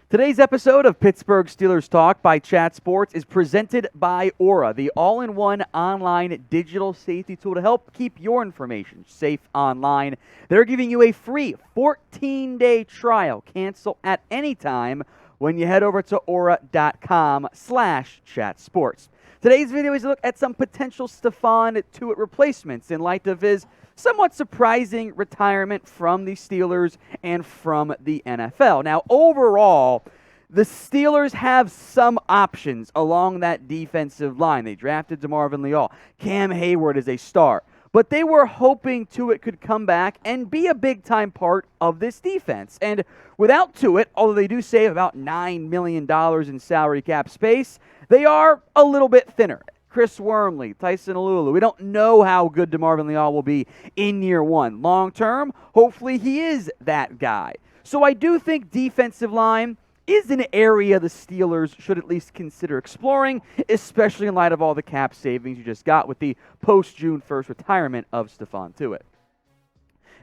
Today's episode of Pittsburgh Steelers Talk by Chat Sports is presented by Aura, the all-in-one online digital safety tool to help keep your information safe online. They're giving you a free 14-day trial. Cancel at any time when you head over to aura.com/chatsports. Today's video is a look at some potential Stephon Tuitt replacements in light of his somewhat surprising retirement from the Steelers and from the NFL. Now, overall, the Steelers have some options along that defensive line. They drafted DeMarvin Leal. Cam Hayward is a star. But they were hoping Tuitt could come back and be a big-time part of this defense. And without Tuitt, although they do save about $9 million in salary cap space, they are a little bit thinner. Chris Wormley, Tyson Alulu. We don't know how good DeMarvin Leal will be in year one. Long term, hopefully he is that guy. So I do think defensive line is an area the Steelers should at least consider exploring, especially in light of all the cap savings you just got with the post-June 1st retirement of Stephon Tuitt.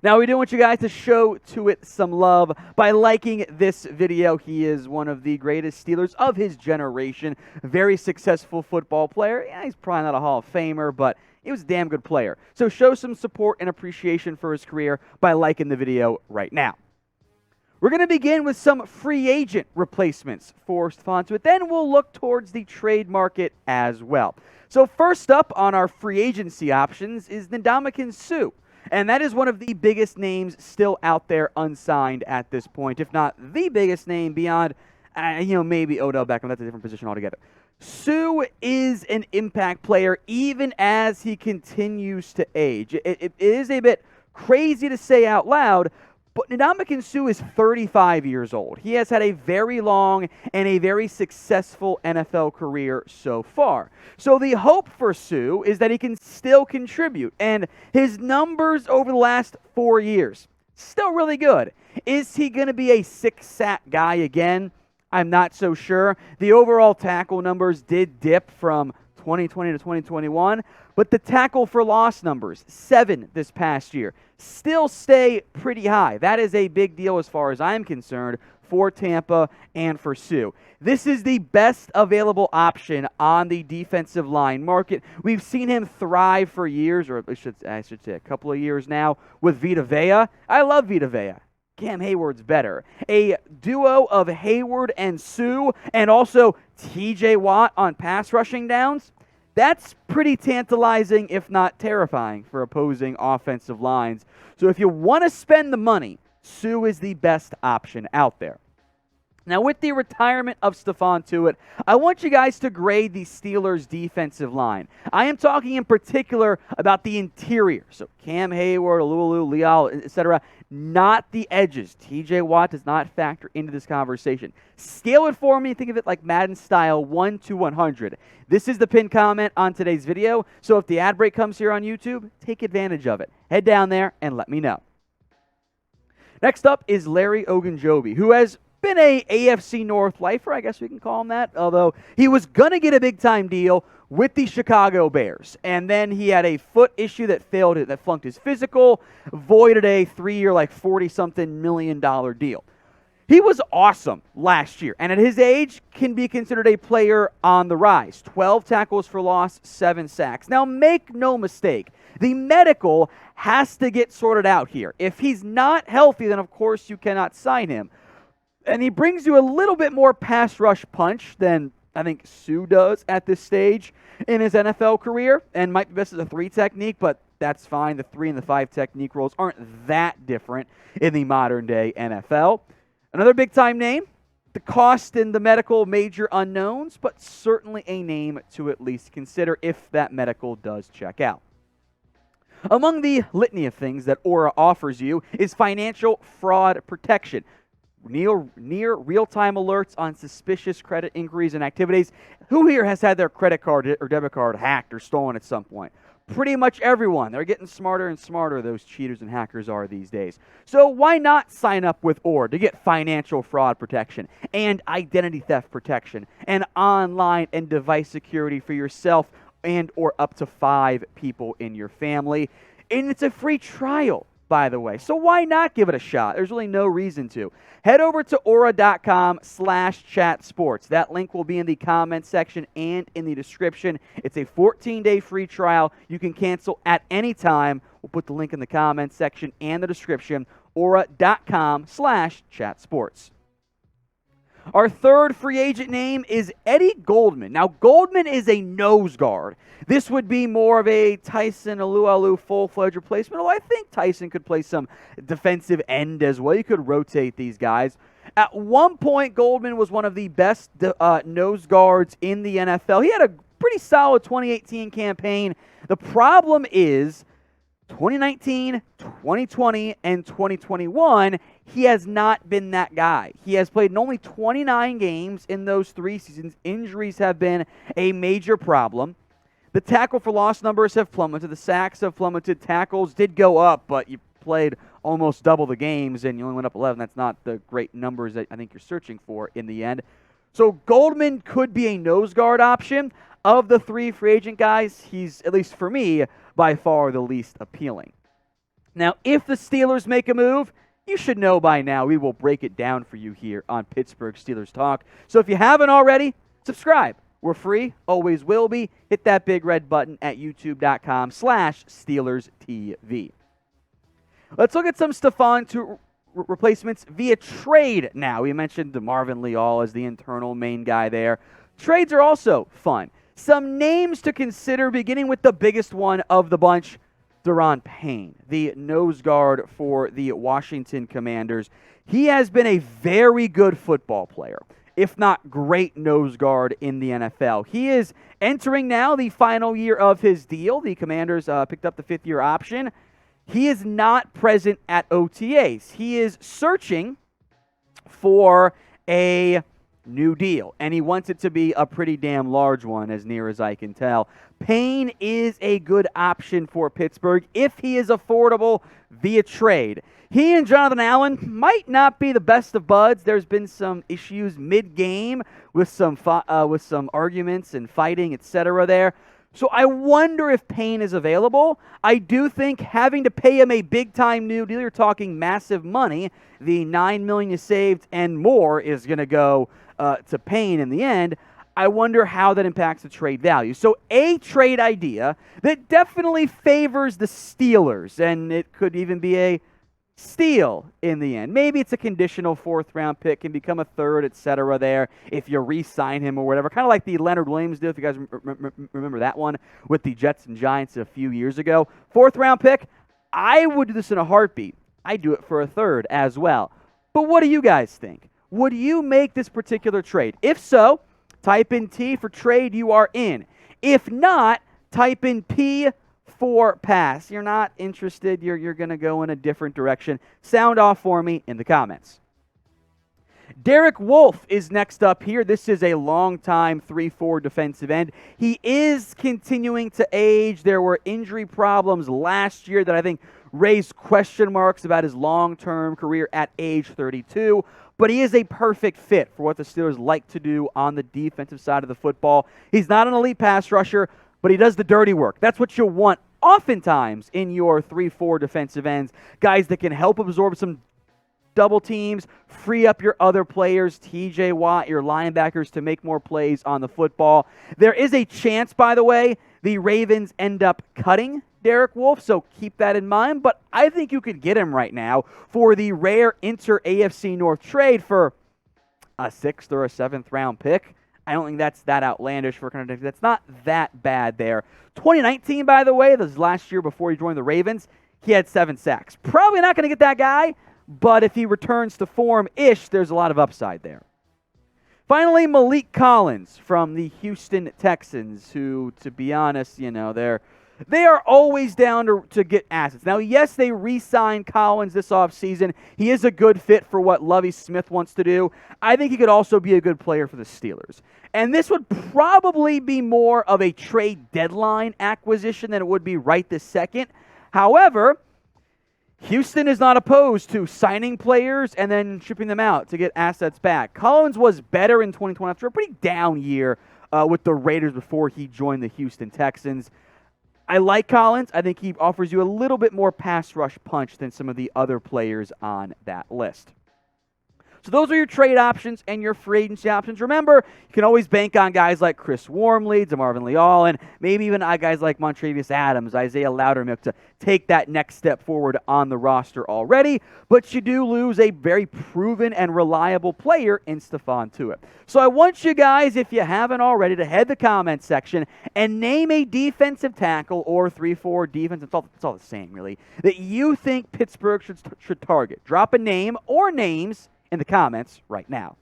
Now, we do want you guys to show Tuitt some love by liking this video. He is one of the greatest Steelers of his generation. Very successful football player. Yeah, he's probably not a Hall of Famer, but he was a damn good player. So show some support and appreciation for his career by liking the video right now. We're going to begin with some free agent replacements for Stephon Tuitt. Then we'll look towards the trade market as well. So first up on our free agency options is Ndamukong Suh. And that is one of the biggest names still out there unsigned at this point, if not the biggest name beyond, maybe Odell Beckham. That's a different position altogether. Suh is an impact player even as he continues to age. It is a bit crazy to say out loud, but Ndamukong Suh is 35 years old. He has had a very long and a very successful NFL career so far. So the hope for Suh is that he can still contribute. And his numbers over the last 4 years, still really good. Is he going to be a 6-sack guy again? I'm not so sure. The overall tackle numbers did dip from 2020 to 2021, but the tackle for loss numbers, 7 this past year, still stay pretty high. That is a big deal as far as I'm concerned for Tampa and for Suh. This is the best available option on the defensive line market. We've seen him thrive for years, or I should say a couple of years now, with Vita Vea. I love Vita Vea. Cam Hayward's better. A duo of Hayward and Suh, and also TJ Watt on pass rushing downs, that's pretty tantalizing, if not terrifying, for opposing offensive lines. So if you want to spend the money, Suh is the best option out there. Now, with the retirement of Stephon Tuitt, I want you guys to grade the Steelers' defensive line. I am talking in particular about the interior. So Cam Hayward, Alulu, Leal, etc., not the edges. TJ Watt does not factor into this conversation. Scale it for me. Think of it like Madden style, 1 to 100. This is the pinned comment on today's video. So if the ad break comes here on YouTube, take advantage of it. Head down there and let me know. Next up is Larry Ogunjobi, who has been a AFC North lifer, I guess we can call him that, although he was going to get a big-time deal with the Chicago Bears, and then he had a foot issue that flunked his physical, voided a 3-year, $40-something million deal. He was awesome last year, and at his age can be considered a player on the rise. 12 tackles for loss, 7 sacks. Now, make no mistake, the medical has to get sorted out here. If he's not healthy, then of course you cannot sign him. And he brings you a little bit more pass rush punch than I think Suh does at this stage in his NFL career, and might be best as a 3 technique, but that's fine. The 3 and the 5 technique roles aren't that different in the modern day NFL. Another big-time name, the cost and the medical major unknowns, but certainly a name to at least consider if that medical does check out. Among the litany of things that Aura offers you is financial fraud protection. Near real-time alerts on suspicious credit inquiries and activities. Who here has had their credit card or debit card hacked or stolen at some point? Pretty much everyone. They're getting smarter and smarter, those cheaters and hackers are these days. So why not sign up with Aura to get financial fraud protection and identity theft protection and online and device security for yourself and or up to 5 people in your family. And it's a free trial. by the way. So why not give it a shot? There's really no reason to. Head over to aura.com/chatsports. That link will be in the comment section and in the description. It's a 14-day free trial. You can cancel at any time. We'll put the link in the comment section and the description. aura.com/chatsports. Our third free agent name is Eddie Goldman. Now, Goldman is a nose guard. This would be more of a Tyson Alualu full-fledged replacement, although I think Tyson could play some defensive end as well. You could rotate these guys. At one point, Goldman was one of the best nose guards in the NFL. He had a pretty solid 2018 campaign. The problem is 2019, 2020, and 2021, he has not been that guy. He has played in only 29 games in those 3 seasons. Injuries have been a major problem. The tackle for loss numbers have plummeted. The sacks have plummeted. Tackles did go up, but you played almost double the games and you only went up 11. That's not the great numbers that I think you're searching for in the end. So Goldman could be a nose guard option. Of the 3 free agent guys, he's, at least for me, by far the least appealing. Now, if the Steelers make a move, you should know by now we will break it down for you here on Pittsburgh Steelers Talk. So if you haven't already, subscribe. We're free, always will be. Hit that big red button at youtube.com/SteelersTV. Let's look at some Stephon Tuitt replacements via trade now. We mentioned Marvin Leal as the internal main guy there. Trades are also fun. Some names to consider, beginning with the biggest one of the bunch, Daron Payne, the nose guard for the Washington Commanders. He has been a very good football player, if not great nose guard in the NFL. He is entering now the final year of his deal. The Commanders picked up the 5th-year option. He is not present at OTAs. He is searching for a new deal, and he wants it to be a pretty damn large one, as near as I can tell. Payne is a good option for Pittsburgh if he is affordable via trade. He and Jonathan Allen might not be the best of buds. There's been some issues mid-game with some arguments and fighting, etc. there. So I wonder if Payne is available. I do think having to pay him a big-time new deal, you're talking massive money, the $9 million you saved and more is going to go to Payne in the end. I wonder how that impacts the trade value. So a trade idea that definitely favors the Steelers, and it could even be a steal in the end. Maybe it's a conditional 4th-round pick, can become a 3rd, etc. there if you re-sign him or whatever. Kind of like the Leonard Williams deal, if you guys remember that one with the Jets and Giants a few years ago. 4th-round pick, I would do this in a heartbeat. I'd do it for a 3rd as well. But what do you guys think? Would you make this particular trade? If so, type in T for trade, you are in. If not, type in P for pass. You're not interested, you're going to go in a different direction. Sound off for me in the comments. Derek Wolfe is next up here. This is a long-time 3-4 defensive end. He is continuing to age. There were injury problems last year that I think raised question marks about his long-term career at age 32. But he is a perfect fit for what the Steelers like to do on the defensive side of the football. He's not an elite pass rusher, but he does the dirty work. That's what you'll want oftentimes in your 3-4 defensive ends. Guys that can help absorb some double teams, free up your other players, TJ Watt, your linebackers, to make more plays on the football. There is a chance, by the way, the Ravens end up cutting Derek Wolfe, so keep that in mind. But I think you could get him right now for the rare inter-AFC North trade for a 6th or a 7th-round pick. I don't think that's that outlandish for kind of. That's not that bad there. 2019, by the way, this is last year before he joined the Ravens, he had 7 sacks. Probably not going to get that guy, but if he returns to form-ish, there's a lot of upside there. Finally, Maliek Collins from the Houston Texans, who, to be honest, they are always down to get assets. Now, yes, they re-signed Collins this offseason. He is a good fit for what Lovie Smith wants to do. I think he could also be a good player for the Steelers. And this would probably be more of a trade deadline acquisition than it would be right this second. However, Houston is not opposed to signing players and then shipping them out to get assets back. Collins was better in 2020 after a pretty down year with the Raiders before he joined the Houston Texans. I like Collins. I think he offers you a little bit more pass rush punch than some of the other players on that list. So those are your trade options and your free agency options. Remember, you can always bank on guys like Chris Wormley, DeMarvin Leal, and maybe even guys like Montravius Adams, Isaiah Loudermilk to take that next step forward on the roster already. But you do lose a very proven and reliable player in Stephon Tuitt. So I want you guys, if you haven't already, to head the comments section and name a defensive tackle or 3-4 defense. It's all the same, really, that you think Pittsburgh should target. Drop a name or names in the comments right now.